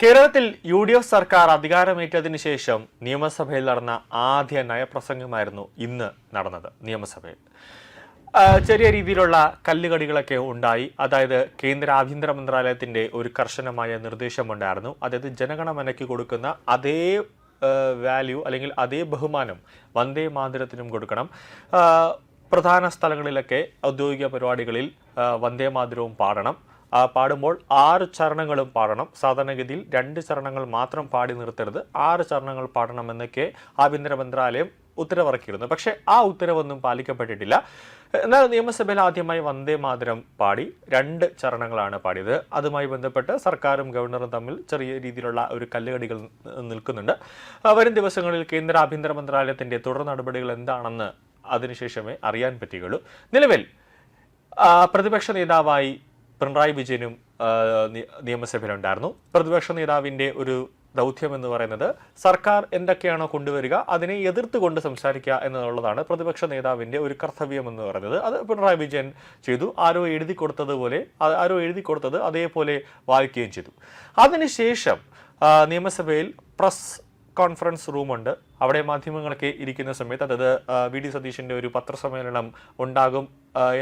കേരളത്തിൽ യു.ഡി.എഫ് സർക്കാർ അധികാരമേറ്റതിനു ശേഷം നിയമസഭയിൽ നടന്ന ആദ്യ നയപ്രസംഗമായിരുന്നു ഇന്ന് നടന്നത്. നിയമസഭയിൽ ചെറിയ രീതിയിലുള്ള കല്ലുകടികളൊക്കെ ഉണ്ടായി. അതായത് കേന്ദ്ര ആഭ്യന്തര മന്ത്രാലയത്തിന്റെ ഒരു കർശനമായ നിർദ്ദേശമുണ്ടായിരുന്നു. അതായത് ജനഗണമനയ്ക്ക് കൊടുക്കുന്ന അതേ വാല്യൂ അല്ലെങ്കിൽ അതേ ബഹുമാനം വന്ദേ മാതരത്തിനും കൊടുക്കണം. പ്രധാന സ്ഥലങ്ങളിലൊക്കെ ഔദ്യോഗിക പരിപാടികളിൽ വന്ദേ മാതരവും പാടണം. പാടുമ്പോൾ 6 ചരണങ്ങളും പാടണം. സാധാരണഗതിയിൽ 2 ചരണങ്ങൾ മാത്രം പാടി നിർത്തരുത്, 6 ചരണങ്ങൾ പാടണമെന്നൊക്കെ ആഭ്യന്തര മന്ത്രാലയം ഉത്തരവിറക്കിയിരുന്നു. പക്ഷേ ആ ഉത്തരവൊന്നും പാലിക്കപ്പെട്ടിട്ടില്ല. എന്നാൽ നിയമസഭയിൽ ആദ്യമായി വന്ദേ മാതരം പാടി 2 ചരണങ്ങളാണ് പാടിയത്. അതുമായി ബന്ധപ്പെട്ട് സർക്കാരും ഗവർണറും തമ്മിൽ ചെറിയ രീതിയിലുള്ള ഒരു കല്ലുകടികൾ നിൽക്കുന്നുണ്ട്. വരും ദിവസങ്ങളിൽ കേന്ദ്ര ആഭ്യന്തര മന്ത്രാലയത്തിന്റെ തുടർ നടപടികൾ എന്താണെന്ന് അതിനുശേഷമേ അറിയാൻ പറ്റുകയുള്ളൂ. നിലവിൽ പ്രതിപക്ഷ നേതാവായി പിണറായി വിജയനും നിയമസഭയിലുണ്ടായിരുന്നു. പ്രതിപക്ഷ നേതാവിന്റെ ഒരു ദൗത്യം എന്ന് പറയുന്നത് സർക്കാർ എന്തൊക്കെയാണോ കൊണ്ടുവരിക അതിനെ എതിർത്തുകൊണ്ട് സംസാരിക്കുക എന്നുള്ളതാണ് പ്രതിപക്ഷ നേതാവിന്റെ ഒരു കർത്തവ്യം എന്ന് പറയുന്നത്. അത് പിണറായി വിജയൻ ചെയ്തു. ആരോ എഴുതി കൊടുത്തത് അതേപോലെ വായിക്കുകയും ചെയ്തു. അതിനുശേഷം നിയമസഭയിൽ പ്രസ് കോൺഫറൻസ് റൂമുണ്ട്. അവിടെ മാധ്യമങ്ങളൊക്കെ ഇരിക്കുന്ന സമയത്ത് അതായത് വി.ഡി. സതീശന്റെ ഒരു പത്രസമ്മേളനം ഉണ്ടാകും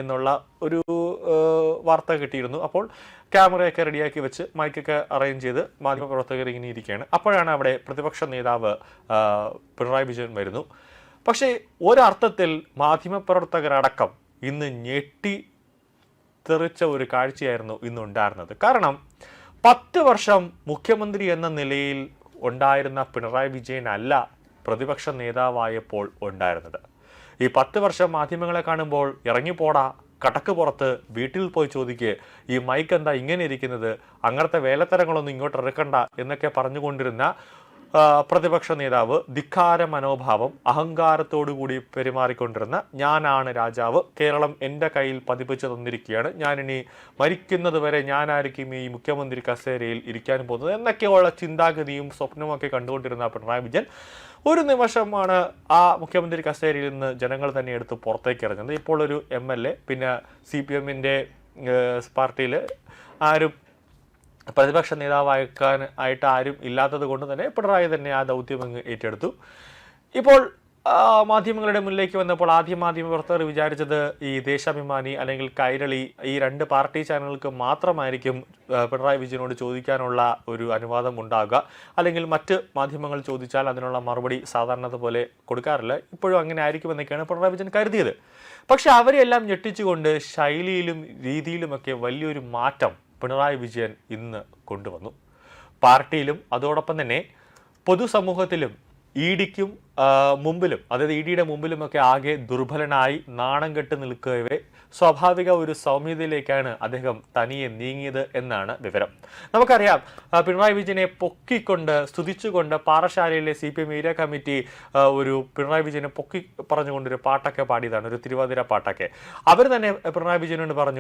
എന്നുള്ള ഒരു വാർത്ത കിട്ടിയിരുന്നു. അപ്പോൾ ക്യാമറയൊക്കെ റെഡിയാക്കി വെച്ച് മൈക്കൊക്കെ അറേഞ്ച് ചെയ്ത് മാധ്യമപ്രവർത്തകർ ഇങ്ങനെ ഇരിക്കുകയാണ്. അപ്പോഴാണ് അവിടെ പ്രതിപക്ഷ നേതാവ് പിണറായി വിജയൻ വരുന്നു. പക്ഷേ ഒരർത്ഥത്തിൽ മാധ്യമപ്രവർത്തകരടക്കം ഇന്ന് ഞെട്ടിത്തെറിച്ച ഒരു കാഴ്ചയായിരുന്നു ഇന്നുണ്ടായിരുന്നത്. കാരണം 10 വർഷം മുഖ്യമന്ത്രി എന്ന നിലയിൽ ഉണ്ടായിരുന്ന പിണറായി വിജയൻ അല്ല പ്രതിപക്ഷ നേതാവായപ്പോൾ ഉണ്ടായിരുന്നത്. ഈ 10 വർഷം മാധ്യമങ്ങളെ കാണുമ്പോൾ ഇറങ്ങിപ്പോടാ, കടക്ക് പുറത്ത്, വീട്ടിൽ പോയി ചോദിക്ക്, ഈ മൈക്ക് എന്താ ഇങ്ങനെ ഇരിക്കുന്നത്, അങ്ങനത്തെ വേലത്തരങ്ങളൊന്നും ഇങ്ങോട്ട് ഇറക്കണ്ട എന്നൊക്കെ പറഞ്ഞുകൊണ്ടിരുന്ന പ്രതിപക്ഷ നേതാവ് ധിക്കാര മനോഭാവം, അഹങ്കാരത്തോടുകൂടി പെരുമാറിക്കൊണ്ടിരുന്ന ഞാനാണ് രാജാവ്, കേരളം എൻ്റെ കയ്യിൽ പതിപ്പിച്ചു തന്നിരിക്കുകയാണ്, ഞാനിനി മരിക്കുന്നത് വരെ ഞാനായിരിക്കും ഈ മുഖ്യമന്ത്രി കസേരയിൽ ഇരിക്കാൻ പോകുന്നത് എന്നൊക്കെയുള്ള ചിന്താഗതിയും സ്വപ്നമൊക്കെ കണ്ടുകൊണ്ടിരുന്ന പിണറായി വിജയൻ ഒരു നിമിഷമാണ് ആ മുഖ്യമന്ത്രി കസേരയിൽ നിന്ന് ജനങ്ങൾ തന്നെ എടുത്ത് പുറത്തേക്ക് ഇറങ്ങുന്നത്. ഇപ്പോൾ ഒരു MLA പിന്നെ CPM-ന്റെ പാർട്ടിയിൽ ആരും പ്രതിപക്ഷ നേതാവായിട്ട് ആരും ഇല്ലാത്തത് കൊണ്ട് തന്നെ പിണറായി തന്നെ ആ ദൗത്യം അങ്ങ് ഏറ്റെടുത്തു. ഇപ്പോൾ മാധ്യമങ്ങളുടെ മുന്നിലേക്ക് വന്നപ്പോൾ ആദ്യം മാധ്യമപ്രവർത്തകർ വിചാരിച്ചത് ഈ ദേശാഭിമാനി അല്ലെങ്കിൽ കൈരളി ഈ 2 പാർട്ടി ചാനലുകൾക്ക് മാത്രമായിരിക്കും പിണറായി വിജയനോട് ചോദിക്കാനുള്ള ഒരു അനുവാദം ഉണ്ടാകുക, അല്ലെങ്കിൽ മറ്റ് മാധ്യമങ്ങൾ ചോദിച്ചാൽ അതിനുള്ള മറുപടി സാധാരണ പോലെ കൊടുക്കാറില്ല, ഇപ്പോഴും അങ്ങനെ ആയിരിക്കുമെന്നൊക്കെയാണ് പിണറായി വിജയൻ കരുതിയത്. പക്ഷെ അവരെല്ലാം ഞെട്ടിച്ചുകൊണ്ട് ശൈലിയിലും രീതിയിലുമൊക്കെ വലിയൊരു മാറ്റം പിണറായി വിജയൻ ഇന്ന് കൊണ്ടുവന്നു. പാർട്ടിയിലും അതോടൊപ്പം തന്നെ പൊതുസമൂഹത്തിലും ഇഡിക്കും മുമ്പിലും, അതായത് ഇഡിയുടെ മുമ്പിലുമൊക്കെ ആകെ ദുർബലനായി നാണം കെട്ട് നിൽക്കവേ സ്വാഭാവിക ഒരു സൗമ്യതയിലേക്കാണ് അദ്ദേഹം തനിയെ നീങ്ങിയത് എന്നാണ് വിവരം. നമുക്കറിയാം, പിണറായി വിജയനെ പൊക്കിക്കൊണ്ട് സ്തുതിച്ചുകൊണ്ട് പാറശാലയിലെ CPM ഏരിയ കമ്മിറ്റി ഒരു പിണറായി വിജയനെ പൊക്കി പറഞ്ഞുകൊണ്ടൊരു പാട്ടൊക്കെ പാടിയതാണ്, ഒരു തിരുവാതിര പാട്ടൊക്കെ. അവർ തന്നെ പിണറായി വിജയനോട് പറഞ്ഞു,